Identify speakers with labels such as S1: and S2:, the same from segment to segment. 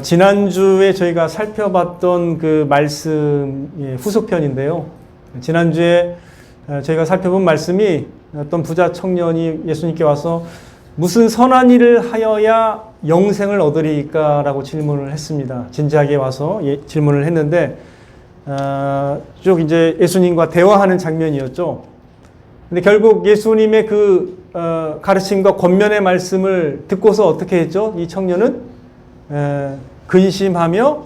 S1: 지난주에 저희가 살펴봤던 그 말씀 후속편인데요. 지난주에 저희가 살펴본 말씀이 어떤 부자 청년이 예수님께 와서 무슨 선한 일을 하여야 영생을 얻으리까? 라고 질문을 했습니다. 진지하게 와서 질문을 했는데, 쭉 이제 예수님과 대화하는 장면이었죠. 근데 결국 예수님의 그 가르침과 권면의 말씀을 듣고서 어떻게 했죠? 이 청년은 근심하며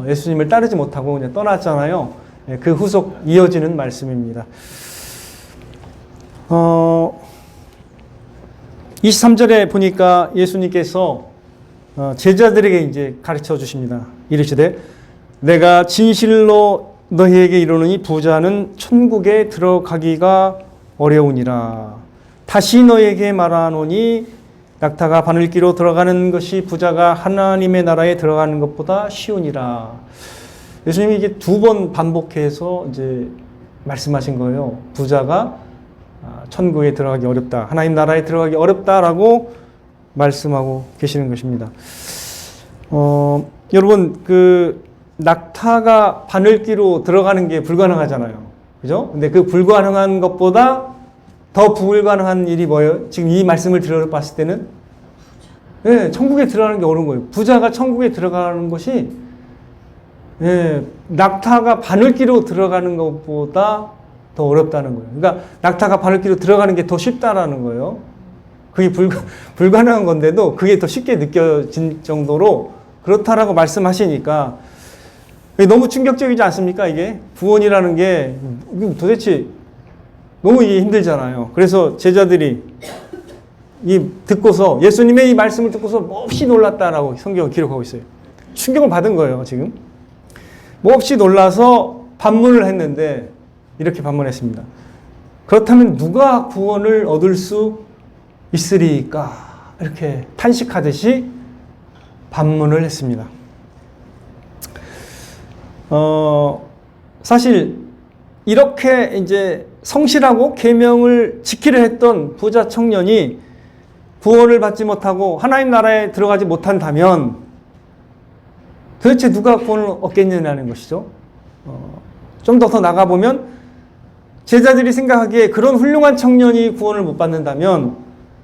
S1: 예수님을 따르지 못하고 그냥 떠났잖아요. 그 후속 이어지는 말씀입니다. 23절에 보니까 예수님께서 제자들에게 이제 가르쳐 주십니다. 이르시되 내가 진실로 너희에게 이르노니 부자는 천국에 들어가기가 어려우니라. 다시 너희에게 말하노니 낙타가 바늘기로 들어가는 것이 부자가 하나님의 나라에 들어가는 것보다 쉬우니라. 예수님이 이게 두 번 반복해서 이제 말씀하신 거예요. 부자가 천국에 들어가기 어렵다. 하나님 나라에 들어가기 어렵다라고 말씀하고 계시는 것입니다. 여러분, 그 낙타가 바늘기로 들어가는 게 불가능하잖아요. 그죠? 근데 그 불가능한 것보다 더 불가능한 일이 뭐예요? 지금 이 말씀을 들어봤을 때는 천국에 들어가는 게 어려운 거예요. 부자가 천국에 들어가는 것이 낙타가 바늘기로 들어가는 것보다 더 어렵다는 거예요. 그러니까 낙타가 바늘기로 들어가는 게 더 쉽다라는 거예요. 그게 불가능한 건데도 그게 더 쉽게 느껴진 정도로 그렇다라고 말씀하시니까 너무 충격적이지 않습니까? 이게 구원이라는 게 도대체 너무 이게 힘들잖아요. 그래서 제자들이 듣고서 예수님의 이 말씀을 듣고서 몹시 놀랐다라고 성경을 기록하고 있어요. 충격을 받은 거예요, 지금. 몹시 놀라서 반문을 했는데 이렇게 반문했습니다. 그렇다면 누가 구원을 얻을 수 있으리까? 이렇게 탄식하듯이 반문을 했습니다. 사실 이렇게 이제 성실하고 계명을 지키려 했던 부자 청년이 구원을 받지 못하고 하나님 나라에 들어가지 못한다면 도대체 누가 구원을 얻겠느냐는 것이죠. 좀 더 나가보면 제자들이 생각하기에 그런 훌륭한 청년이 구원을 못 받는다면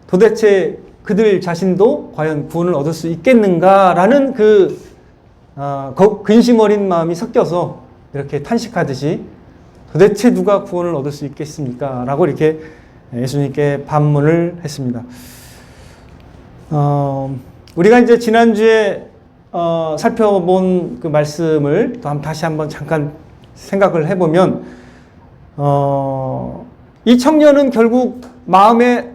S1: 도대체 그들 자신도 과연 구원을 얻을 수 있겠는가라는 그 근심 어린 마음이 섞여서 이렇게 탄식하듯이 도대체 누가 구원을 얻을 수 있겠습니까? 라고 이렇게 예수님께 반문을 했습니다. 우리가 이제 지난주에 살펴본 그 말씀을 또 다시 한번 잠깐 생각을 해보면 이 청년은 결국 마음에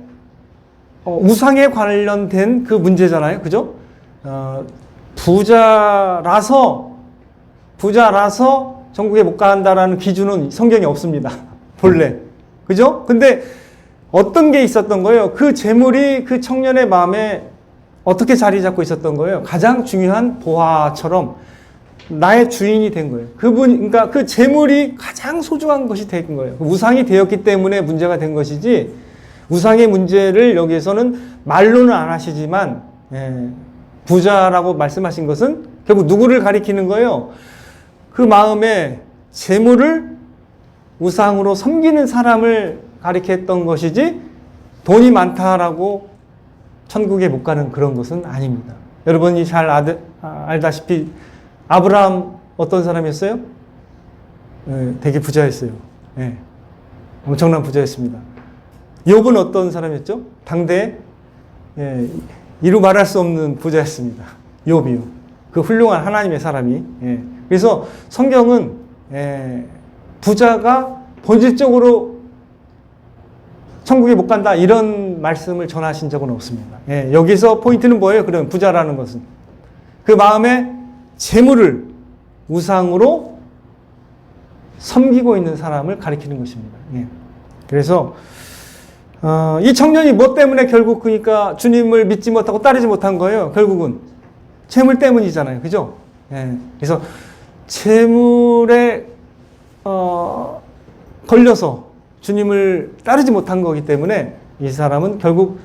S1: 우상에 관련된 그 문제잖아요. 그죠? 부자라서 천국에 못 간다라는 기준은 성경에 없습니다. 본래. 그죠? 근데 어떤 게 있었던 거예요? 그 재물이 그 청년의 마음에 어떻게 자리 잡고 있었던 거예요? 가장 중요한 보화처럼 나의 주인이 된 거예요. 그러니까 그 재물이 가장 소중한 것이 된 거예요. 우상이 되었기 때문에 문제가 된 것이지, 우상의 문제를 여기에서는 말로는 안 하시지만, 부자라고 말씀하신 것은 결국 누구를 가리키는 거예요? 그 마음에 재물을 우상으로 섬기는 사람을 가리켰던 것이지, 돈이 많다라고 천국에 못 가는 그런 것은 아닙니다. 여러분이 잘 알다시피 아브라함 어떤 사람이었어요? 되게 부자였어요. 엄청난 부자였습니다. 욥은 어떤 사람이었죠? 당대에 이루 말할 수 없는 부자였습니다. 욥이요. 그 훌륭한 하나님의 사람이. 그래서 성경은 부자가 본질적으로 천국에 못 간다 이런 말씀을 전하신 적은 없습니다. 여기서 포인트는 뭐예요? 그럼 부자라는 것은 그 마음에 재물을 우상으로 섬기고 있는 사람을 가리키는 것입니다. 그래서 이 청년이 뭐 때문에 결국 그러니까 주님을 믿지 못하고 따르지 못한 거예요. 결국은 재물 때문이잖아요. 그죠? 그래서 재물에 걸려서 주님을 따르지 못한 거기 때문에 이 사람은 결국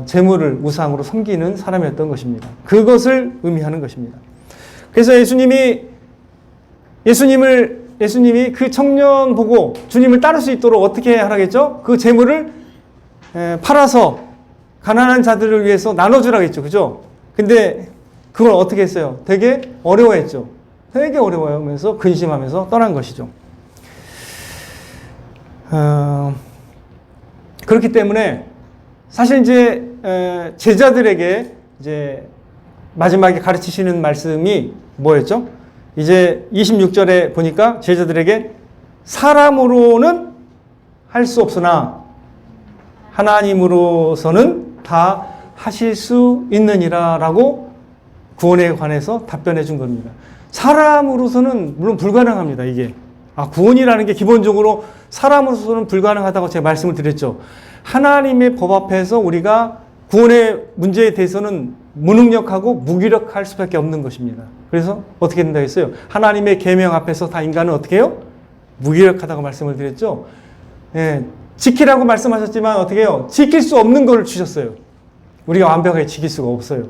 S1: 재물을 우상으로 섬기는 사람이었던 것입니다. 그것을 의미하는 것입니다. 그래서 예수님이 그 청년 보고 주님을 따를 수 있도록 어떻게 하라겠죠? 그 재물을 팔아서 가난한 자들을 위해서 나눠주라고 했죠. 그죠? 근데 그걸 어떻게 했어요? 되게 어려워했죠. 되게 어려워하면서 근심하면서 떠난 것이죠. 그렇기 때문에 사실 이제 제자들에게 이제 마지막에 가르치시는 말씀이 뭐였죠? 이제 26절에 보니까 제자들에게 사람으로는 할 수 없으나 하나님으로서는 다 하실 수 있느니라 라고 구원에 관해서 답변해 준 겁니다. 사람으로서는 물론 불가능합니다. 이게 구원이라는 게 기본적으로 사람으로서는 불가능하다고 제가 말씀을 드렸죠. 하나님의 법 앞에서 우리가 구원의 문제에 대해서는 무능력하고 무기력할 수밖에 없는 것입니다. 그래서 어떻게 된다 했어요? 하나님의 계명 앞에서 다 인간은 어떻게 해요? 무기력하다고 말씀을 드렸죠. 예, 지키라고 말씀하셨지만 어떻게 해요? 지킬 수 없는 걸 주셨어요. 우리가 완벽하게 지킬 수가 없어요.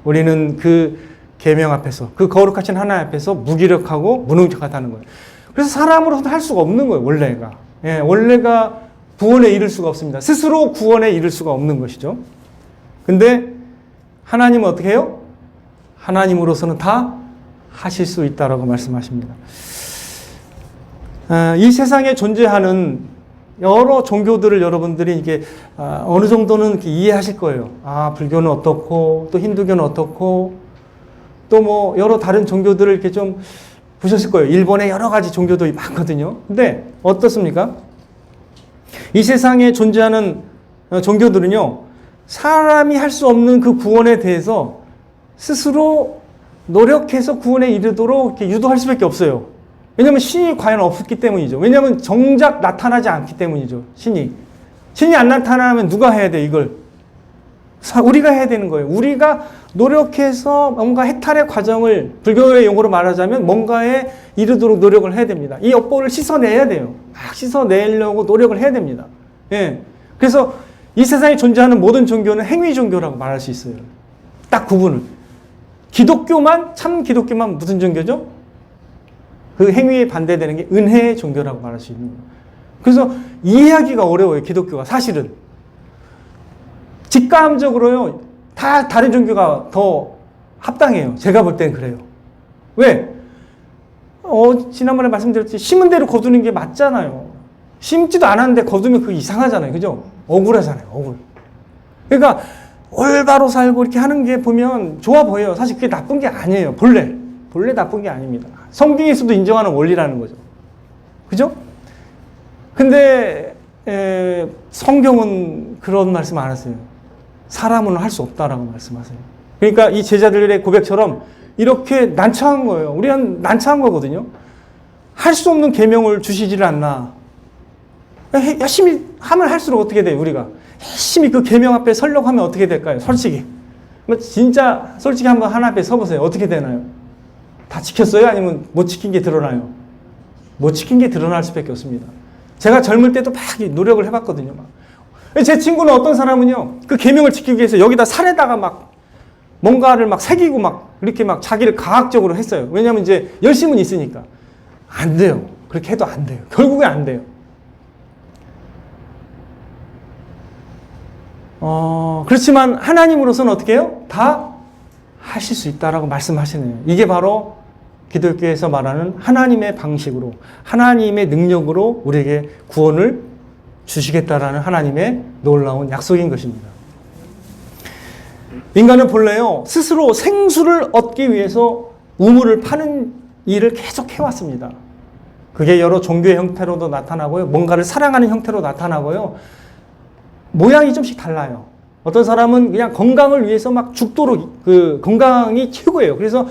S1: 우리는 그 계명 앞에서, 그 거룩하신 하나님 앞에서 무기력하고 무능력하다는 거예요. 그래서 사람으로서는 할 수가 없는 거예요, 원래가. 예, 원래가 구원에 이를 수가 없습니다. 스스로 구원에 이를 수가 없는 것이죠. 근데 하나님은 어떻게 해요? 하나님으로서는 다 하실 수 있다라고 말씀하십니다. 이 세상에 존재하는 여러 종교들을 여러분들이 이게 어느 정도는 이렇게 이해하실 거예요. 불교는 어떻고, 또 힌두교는 어떻고, 또 뭐 여러 다른 종교들을 이렇게 좀 보셨을 거예요. 일본에 여러 가지 종교도 많거든요. 근데 어떻습니까? 이 세상에 존재하는 종교들은요, 사람이 할 수 없는 그 구원에 대해서 스스로 노력해서 구원에 이르도록 이렇게 유도할 수밖에 없어요. 왜냐하면 신이 과연 없기 때문이죠. 왜냐하면 정작 나타나지 않기 때문이죠. 신이 안 나타나면 누가 해야 돼, 이걸? 우리가 해야 되는 거예요. 우리가 노력해서 뭔가 해탈의 과정을, 불교의 용어로 말하자면 뭔가에 이르도록 노력을 해야 됩니다. 이 업보를 씻어내야 돼요. 막 씻어내려고 노력을 해야 됩니다. 예. 그래서 이 세상에 존재하는 모든 종교는 행위 종교라고 말할 수 있어요. 딱 구분을. 참 기독교만 무슨 종교죠? 그 행위에 반대되는 게 은혜의 종교라고 말할 수 있는 거예요. 그래서 이해하기가 어려워요, 기독교가. 사실은. 직감적으로요, 다 다른 종교가 더 합당해요. 제가 볼 땐 그래요. 왜? 지난번에 말씀드렸지, 심은 대로 거두는 게 맞잖아요. 심지도 않았는데 거두면 그게 이상하잖아요. 그죠? 억울하잖아요, 억울. 그러니까, 올바로 살고 이렇게 하는 게 보면 좋아 보여요. 사실 그게 나쁜 게 아니에요. 본래 나쁜 게 아닙니다. 성경에서도 인정하는 원리라는 거죠. 그죠? 근데, 성경은 그런 말씀 안 하세요. 사람은 할 수 없다라고 말씀하세요. 그러니까 이 제자들의 고백처럼 이렇게 난처한 거예요. 우리는 난처한 거거든요. 할 수 없는 계명을 주시지를 않나. 열심히 하면 할수록 어떻게 돼요, 우리가? 열심히 그 계명 앞에 서려고 하면 어떻게 될까요? 솔직히. 진짜 솔직히 한번 하나 앞에 서보세요. 어떻게 되나요? 다 지켰어요? 아니면 못 지킨 게 드러나요? 못 지킨 게 드러날 수밖에 없습니다. 제가 젊을 때도 막 노력을 해봤거든요. 제 친구는 어떤 사람은요, 그 계명을 지키기 위해서 여기다 산에다가 막 뭔가를 막 새기고 막 이렇게 막 자기를 과학적으로 했어요. 왜냐면 이제 열심은 있으니까. 안 돼요. 그렇게 해도 안 돼요. 결국에 안 돼요. 그렇지만 하나님으로서는 어떻게 해요? 다 하실 수 있다라고 말씀하시네요. 이게 바로 기독교에서 말하는 하나님의 방식으로, 하나님의 능력으로 우리에게 구원을 주시겠다라는 하나님의 놀라운 약속인 것입니다. 인간은 본래요, 스스로 생수를 얻기 위해서 우물을 파는 일을 계속 해왔습니다. 그게 여러 종교의 형태로도 나타나고요, 뭔가를 사랑하는 형태로 나타나고요, 모양이 좀씩 달라요. 어떤 사람은 그냥 건강을 위해서 막 죽도록, 그 건강이 최고예요. 그래서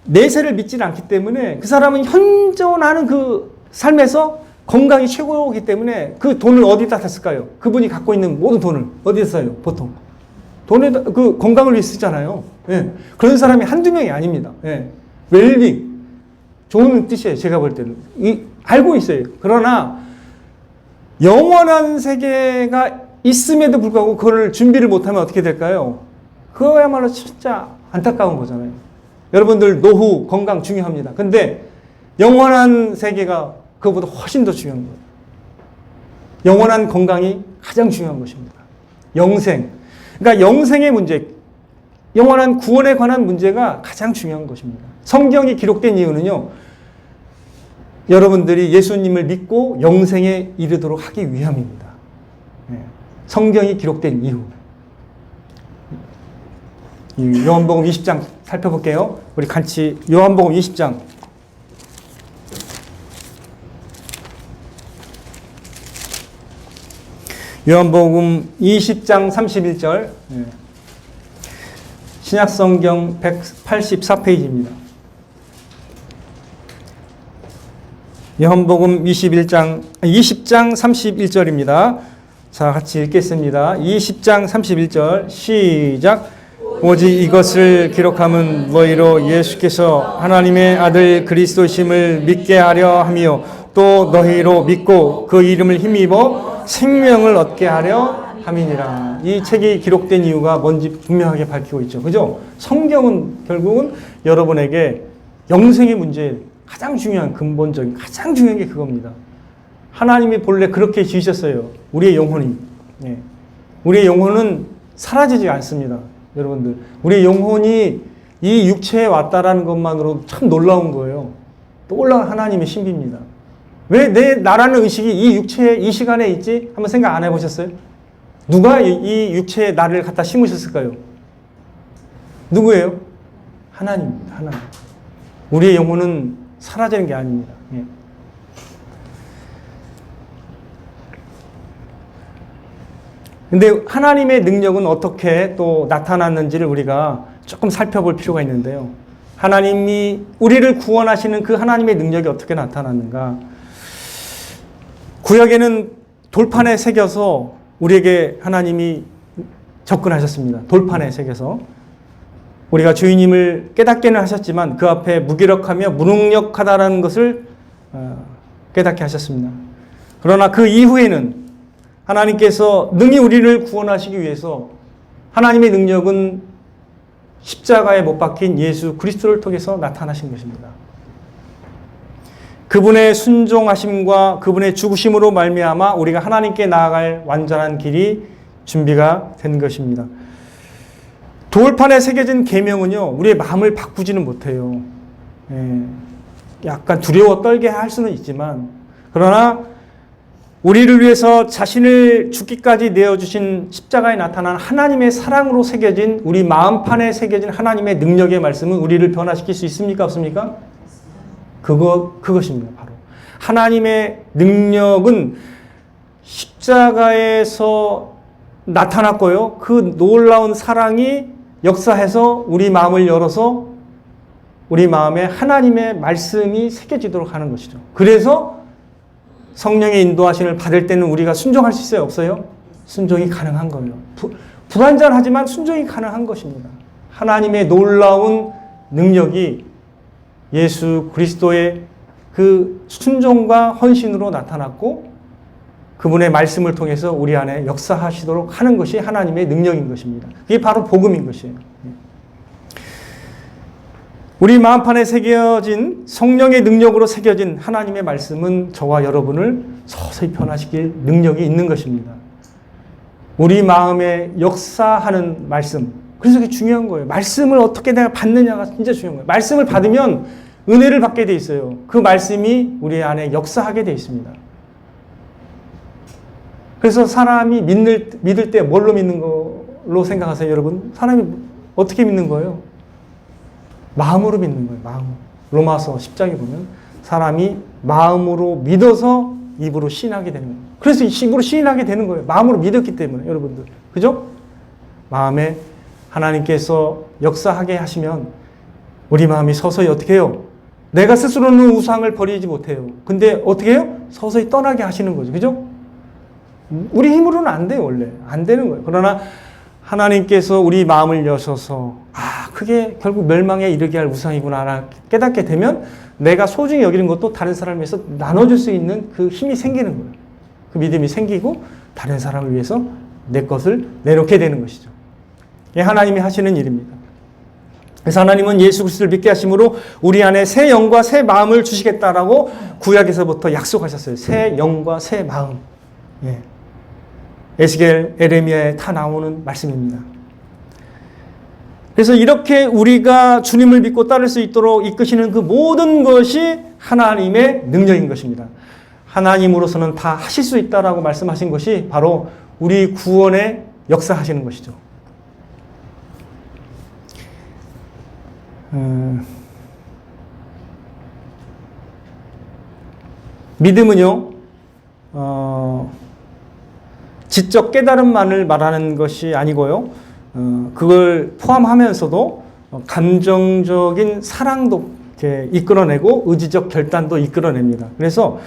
S1: 내세를 믿지 않기 때문에 그 사람은 현존하는 그 삶에서 건강이 최고이기 때문에 그 돈을 어디다 탔을까요? 그분이 갖고 있는 모든 돈을 어디다 써요, 보통? 돈에, 그 건강을 위해 쓰잖아요. 예. 그런 사람이 한두 명이 아닙니다. 예. 웰빙. 좋은 뜻이에요, 제가 볼 때는. 알고 있어요. 그러나 영원한 세계가 있음에도 불구하고 그걸 준비를 못하면 어떻게 될까요? 그거야말로 진짜 안타까운 거잖아요. 여러분들 노후, 건강 중요합니다. 근데 영원한 세계가 그것보다 훨씬 더 중요한 거예요. 영원한 건강이 가장 중요한 것입니다. 영생. 그러니까 영생의 문제, 영원한 구원에 관한 문제가 가장 중요한 것입니다. 성경이 기록된 이유는요, 여러분들이 예수님을 믿고 영생에 이르도록 하기 위함입니다. 성경이 기록된 이유. 요한복음 20장 살펴볼게요. 우리 같이 요한복음 20장. 요한복음 20장 31절. 신약성경 184페이지입니다. 요한복음 20장 31절입니다. 자, 같이 읽겠습니다. 20장 31절 시작. 오직 이것을 기록함은 너희로 예수께서 하나님의 아들 그리스도심을 믿게 하려 함이요 또 너희로 믿고 그 이름을 힘입어 생명을 얻게 하려 함이니라. 이 책이 기록된 이유가 뭔지 분명하게 밝히고 있죠. 그죠? 성경은 결국은 여러분에게 영생의 문제 가장 중요한 근본적인 가장 중요한 게 그겁니다. 하나님이 본래 그렇게 지으셨어요. 우리의 영혼이. 우리의 영혼은 사라지지 않습니다. 여러분들, 우리의 영혼이 이 육체에 왔다라는 것만으로 참 놀라운 거예요. 놀라운 하나님의 신비입니다. 왜 내 나라는 의식이 이 육체에 이 시간에 있지? 한번 생각 안 해보셨어요? 누가 이 육체에 나를 갖다 심으셨을까요? 누구예요? 하나님입니다. 하나님. 우리의 영혼은 사라지는 게 아닙니다. 근데 하나님의 능력은 어떻게 또 나타났는지를 우리가 조금 살펴볼 필요가 있는데요. 하나님이 우리를 구원하시는 그 하나님의 능력이 어떻게 나타났는가? 구약에는 돌판에 새겨서 우리에게 하나님이 접근하셨습니다. 돌판에 새겨서. 우리가 주님을 깨닫게는 하셨지만 그 앞에 무기력하며 무능력하다라는 것을 깨닫게 하셨습니다. 그러나 그 이후에는 하나님께서 능히 우리를 구원하시기 위해서 하나님의 능력은 십자가에 못 박힌 예수 그리스도를 통해서 나타나신 것입니다. 그분의 순종하심과 그분의 죽으심으로 말미암아 우리가 하나님께 나아갈 완전한 길이 준비가 된 것입니다. 돌판에 새겨진 계명은요, 우리의 마음을 바꾸지는 못해요. 약간 두려워 떨게 할 수는 있지만, 그러나 우리를 위해서 자신을 죽기까지 내어주신 십자가에 나타난 하나님의 사랑으로 새겨진 우리 마음판에 새겨진 하나님의 능력의 말씀은 우리를 변화시킬 수 있습니까? 없습니까? 그것입니다. 바로 하나님의 능력은 십자가에서 나타났고요. 그 놀라운 사랑이 역사해서 우리 마음을 열어서 우리 마음에 하나님의 말씀이 새겨지도록 하는 것이죠. 그래서 성령의 인도하심을 받을 때는 우리가 순종할 수 있어요? 없어요? 순종이 가능한 거예요. 불완전하지만 순종이 가능한 것입니다. 하나님의 놀라운 능력이 예수 그리스도의 그 순종과 헌신으로 나타났고 그분의 말씀을 통해서 우리 안에 역사하시도록 하는 것이 하나님의 능력인 것입니다. 그게 바로 복음인 것이에요. 우리 마음판에 새겨진 성령의 능력으로 새겨진 하나님의 말씀은 저와 여러분을 서서히 변화시킬 능력이 있는 것입니다. 우리 마음에 역사하는 말씀. 그래서 그게 중요한 거예요. 말씀을 어떻게 내가 받느냐가 진짜 중요한 거예요. 말씀을 받으면 은혜를 받게 돼 있어요. 그 말씀이 우리 안에 역사하게 돼 있습니다. 그래서 사람이 믿을 때 뭘로 믿는 걸로 생각하세요, 여러분? 사람이 어떻게 믿는 거예요? 마음으로 믿는 거예요. 마음. 로마서 10장에 보면 사람이 마음으로 믿어서 입으로 시인하게 되는 거예요. 그래서 입으로 시인하게 되는 거예요. 마음으로 믿었기 때문에, 여러분들. 그죠? 마음에 하나님께서 역사하게 하시면 우리 마음이 서서히 어떻게 해요? 내가 스스로는 우상을 버리지 못해요. 근데 어떻게 해요? 서서히 떠나게 하시는 거죠. 그죠? 우리 힘으로는 안 돼요, 원래. 안 되는 거예요. 그러나 하나님께서 우리 마음을 여셔서 그게 결국 멸망에 이르게 할 우상이구나 깨닫게 되면 내가 소중히 여기는 것도 다른 사람을 위해서 나눠줄 수 있는 그 힘이 생기는 거예요. 그 믿음이 생기고 다른 사람을 위해서 내 것을 내놓게 되는 것이죠. 이게 하나님이 하시는 일입니다. 그래서 하나님은 예수 그리스도를 믿게 하심으로 우리 안에 새 영과 새 마음을 주시겠다라고 구약에서부터 약속하셨어요. 새 영과 새 마음. 예. 에스겔, 에레미야에 다 나오는 말씀입니다. 그래서 이렇게 우리가 주님을 믿고 따를 수 있도록 이끄시는 그 모든 것이 하나님의 능력인 것입니다. 하나님으로서는 다 하실 수 있다라고 말씀하신 것이 바로 우리 구원에 역사하시는 것이죠. 믿음은요, 지적 깨달음만을 말하는 것이 아니고요, 그걸 포함하면서도 감정적인 사랑도 이렇게 이끌어내고 의지적 결단도 이끌어냅니다. 그래서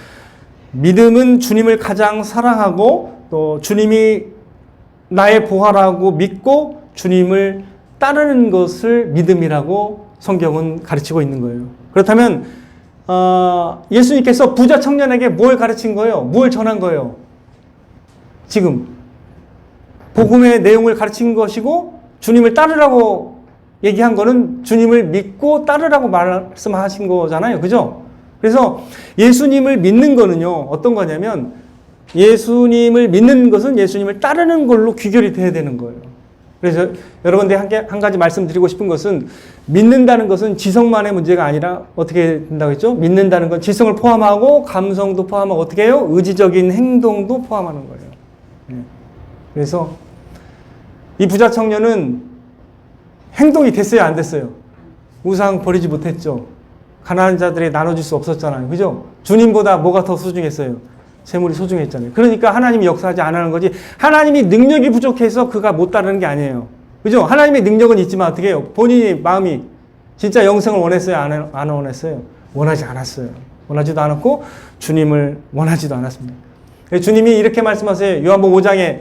S1: 믿음은 주님을 가장 사랑하고 또 주님이 나의 보화라고 믿고 주님을 따르는 것을 믿음이라고 성경은 가르치고 있는 거예요. 그렇다면 예수님께서 부자 청년에게 뭘 가르친 거예요? 뭘 전한 거예요? 지금 복음의 내용을 가르친 것이고 주님을 따르라고 얘기한 거는 주님을 믿고 따르라고 말씀하신 거잖아요. 그죠? 그래서 예수님을 믿는 거는요, 어떤 거냐면 예수님을 믿는 것은 예수님을 따르는 걸로 귀결이 돼야 되는 거예요. 그래서 여러분들 한 가지 말씀드리고 싶은 것은 믿는다는 것은 지성만의 문제가 아니라 어떻게 된다고 했죠? 믿는다는 건 지성을 포함하고 감성도 포함하고 어떻게 해요? 의지적인 행동도 포함하는 거예요. 그래서 이 부자 청년은 행동이 됐어요, 안 됐어요? 우상 버리지 못했죠. 가난한 자들에게 나눠줄 수 없었잖아요. 그죠? 주님보다 뭐가 더 소중했어요? 재물이 소중했잖아요. 그러니까 하나님이 역사하지 않는 거지, 하나님이 능력이 부족해서 그가 못 따르는 게 아니에요. 그죠? 하나님의 능력은 있지만 어떻게 해요? 본인이 마음이 진짜 영생을 원했어요? 안 원했어요? 원하지 않았어요. 원하지도 않았고 주님을 원하지도 않았습니다. 주님이 이렇게 말씀하세요. 요한복음 5장에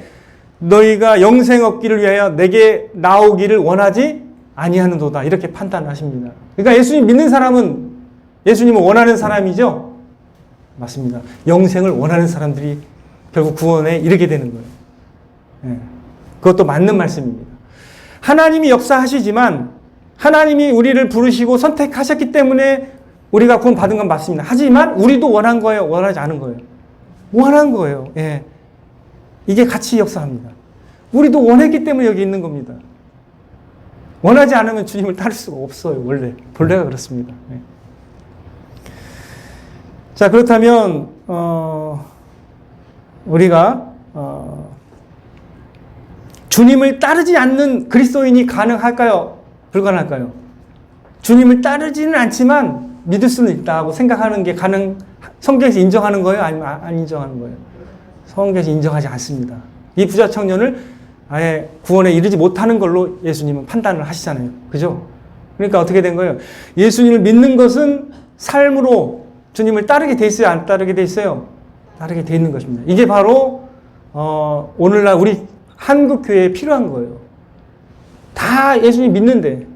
S1: 너희가 영생 얻기를 위하여 내게 나오기를 원하지 아니하는도다. 이렇게 판단하십니다. 그러니까 예수님 믿는 사람은 예수님을 원하는 사람이죠? 맞습니다. 영생을 원하는 사람들이 결국 구원에 이르게 되는 거예요. 네. 그것도 맞는 말씀입니다. 하나님이 역사하시지만 하나님이 우리를 부르시고 선택하셨기 때문에 우리가 구원 받은 건 맞습니다. 하지만 우리도 원한 거예요? 원하지 않은 거예요? 원한 거예요. 예. 이게 같이 역사합니다. 우리도 원했기 때문에 여기 있는 겁니다. 원하지 않으면 주님을 따를 수가 없어요. 본래가 그렇습니다. 예. 자, 그렇다면 우리가 주님을 따르지 않는 그리스도인이 가능할까요? 불가능할까요? 주님을 따르지는 않지만 믿을 수는 있다고 생각하는 게 성경에서 인정하는 거예요? 아니면 안 인정하는 거예요? 성경에서 인정하지 않습니다. 이 부자 청년을 아예 구원에 이르지 못하는 걸로 예수님은 판단을 하시잖아요. 그죠? 그러니까 어떻게 된 거예요? 예수님을 믿는 것은 삶으로 주님을 따르게 돼 있어요? 안 따르게 돼 있어요? 따르게 돼 있는 것입니다. 이게 바로 오늘날 우리 한국 교회에 필요한 거예요. 다 예수님 믿는데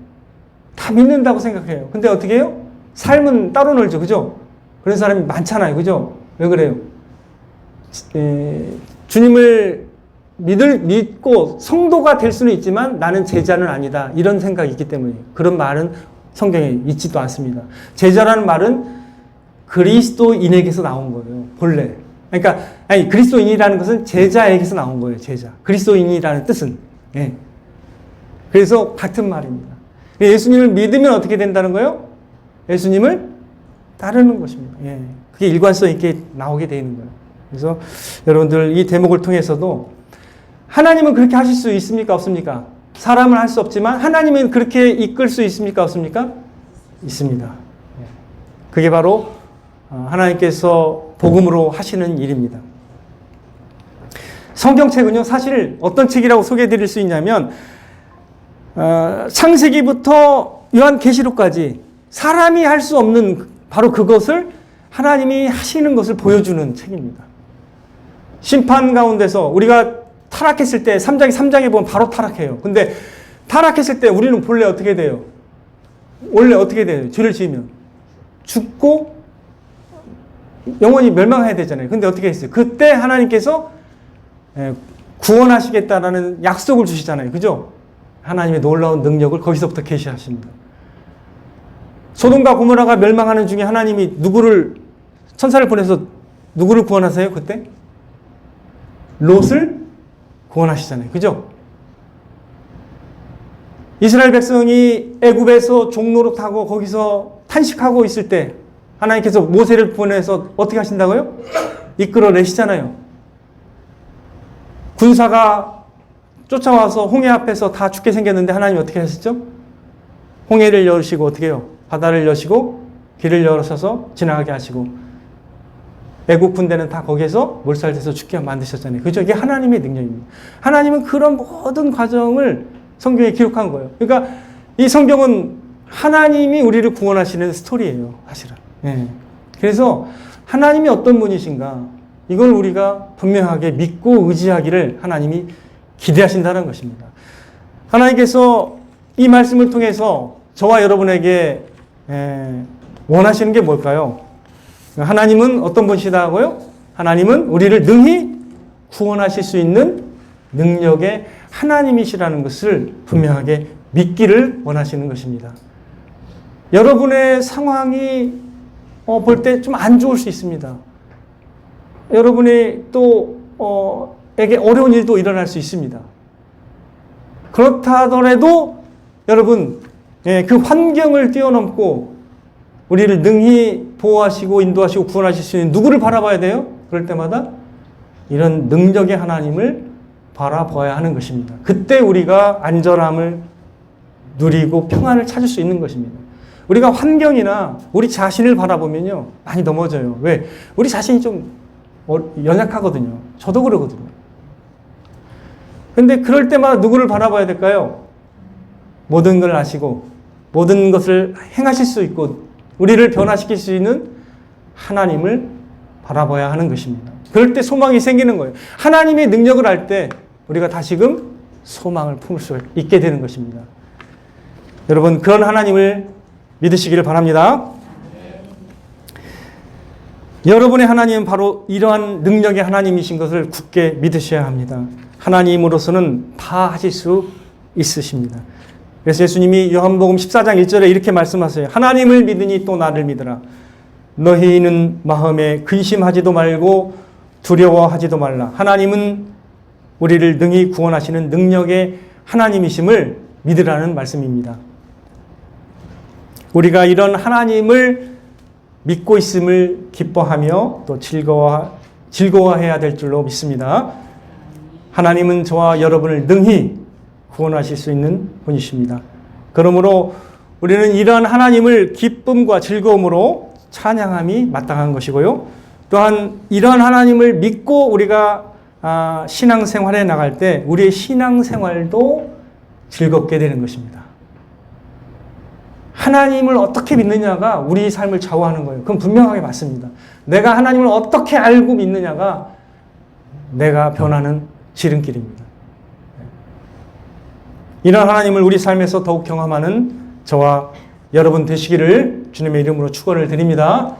S1: 다 믿는다고 생각해요. 근데 어떻게 해요? 삶은 따로 놀죠. 그죠? 그런 사람이 많잖아요. 그죠? 왜 그래요? 주님을 믿고 성도가 될 수는 있지만 나는 제자는 아니다. 이런 생각이 있기 때문에 그런 말은 성경에 있지도 않습니다. 제자라는 말은 그리스도인에게서 나온 거예요. 본래. 그러니까 그리스도인이라는 것은 제자에게서 나온 거예요. 제자. 그리스도인이라는 뜻은. 예. 그래서 같은 말입니다. 예수님을 믿으면 어떻게 된다는 거예요? 예수님을 따르는 것입니다. 예. 그게 일관성 있게 나오게 되어 있는 거예요. 그래서 여러분들 이 대목을 통해서도 하나님은 그렇게 하실 수 있습니까? 없습니까? 사람은 할 수 없지만 하나님은 그렇게 이끌 수 있습니까? 없습니까? 있습니다. 그게 바로 하나님께서 복음으로 하시는 일입니다. 성경책은요, 사실 어떤 책이라고 소개해 드릴 수 있냐면 창세기부터 요한계시록까지 사람이 할 수 없는 바로 그것을 하나님이 하시는 것을 보여주는 책입니다. 심판 가운데서 우리가 타락했을 때 3장에 보면 바로 타락해요. 근데 타락했을 때 우리는 본래 어떻게 돼요? 원래 어떻게 돼요? 죄를 지으면 죽고 영원히 멸망해야 되잖아요. 근데 어떻게 했어요? 그때 하나님께서 구원하시겠다라는 약속을 주시잖아요. 그죠? 하나님의 놀라운 능력을 거기서부터 계시하십니다. 소돔과 고모라가 멸망하는 중에 하나님이 천사를 보내서 누구를 구원하세요? 그때? 롯을 구원하시잖아요. 그죠? 이스라엘 백성이 애굽에서 종노릇하고 거기서 탄식하고 있을 때 하나님께서 모세를 보내서 어떻게 하신다고요? 이끌어내시잖아요. 군사가 쫓아와서 홍해 앞에서 다 죽게 생겼는데 하나님이 어떻게 하셨죠? 홍해를 여시고 어떻게 해요? 바다를 여시고 길을 열어서 지나가게 하시고 애국 군대는 다 거기에서 몰살돼서 죽게 만드셨잖아요. 그죠? 이게 하나님의 능력입니다. 하나님은 그런 모든 과정을 성경에 기록한 거예요. 그러니까 이 성경은 하나님이 우리를 구원하시는 스토리예요. 사실은. 예. 그래서 하나님이 어떤 분이신가 이걸 우리가 분명하게 믿고 의지하기를 하나님이 기대하신다는 것입니다. 하나님께서 이 말씀을 통해서 저와 여러분에게 원하시는 게 뭘까요? 하나님은 어떤 분이시다고요? 하나님은 우리를 능히 구원하실 수 있는 능력의 하나님이시라는 것을 분명하게 믿기를 원하시는 것입니다. 여러분의 상황이 볼 때 좀 안 좋을 수 있습니다. 여러분이 에게 어려운 일도 일어날 수 있습니다. 그렇다 하더라도 여러분 그 환경을 뛰어넘고 우리를 능히 보호하시고 인도하시고 구원하실 수 있는 누구를 바라봐야 돼요? 그럴 때마다 이런 능력의 하나님을 바라봐야 하는 것입니다. 그때 우리가 안전함을 누리고 평안을 찾을 수 있는 것입니다. 우리가 환경이나 우리 자신을 바라보면요 많이 넘어져요. 왜? 우리 자신이 좀 연약하거든요. 저도 그러거든요. 근데 그럴 때마다 누구를 바라봐야 될까요? 모든 걸 아시고 모든 것을 행하실 수 있고 우리를 변화시킬 수 있는 하나님을 바라봐야 하는 것입니다. 그럴 때 소망이 생기는 거예요. 하나님의 능력을 알 때 우리가 다시금 소망을 품을 수 있게 되는 것입니다. 여러분 그런 하나님을 믿으시기를 바랍니다. 여러분의 하나님은 바로 이러한 능력의 하나님이신 것을 굳게 믿으셔야 합니다. 하나님으로서는 다 하실 수 있으십니다. 그래서 예수님이 요한복음 14장 1절에 이렇게 말씀하세요. 하나님을 믿으니 또 나를 믿으라. 너희는 마음에 근심하지도 말고 두려워하지도 말라. 하나님은 우리를 능히 구원하시는 능력의 하나님이심을 믿으라는 말씀입니다. 우리가 이런 하나님을 믿고 있음을 기뻐하며 또 즐거워해야 될 줄로 믿습니다. 하나님은 저와 여러분을 능히 구원하실 수 있는 분이십니다. 그러므로 우리는 이러한 하나님을 기쁨과 즐거움으로 찬양함이 마땅한 것이고요. 또한 이러한 하나님을 믿고 우리가 신앙생활에 나갈 때 우리의 신앙생활도 즐겁게 되는 것입니다. 하나님을 어떻게 믿느냐가 우리 삶을 좌우하는 거예요. 그건 분명하게 맞습니다. 내가 하나님을 어떻게 알고 믿느냐가 내가 변하는 지름길입니다. 이런 하나님을 우리 삶에서 더욱 경험하는 저와 여러분 되시기를 주님의 이름으로 축원을 드립니다.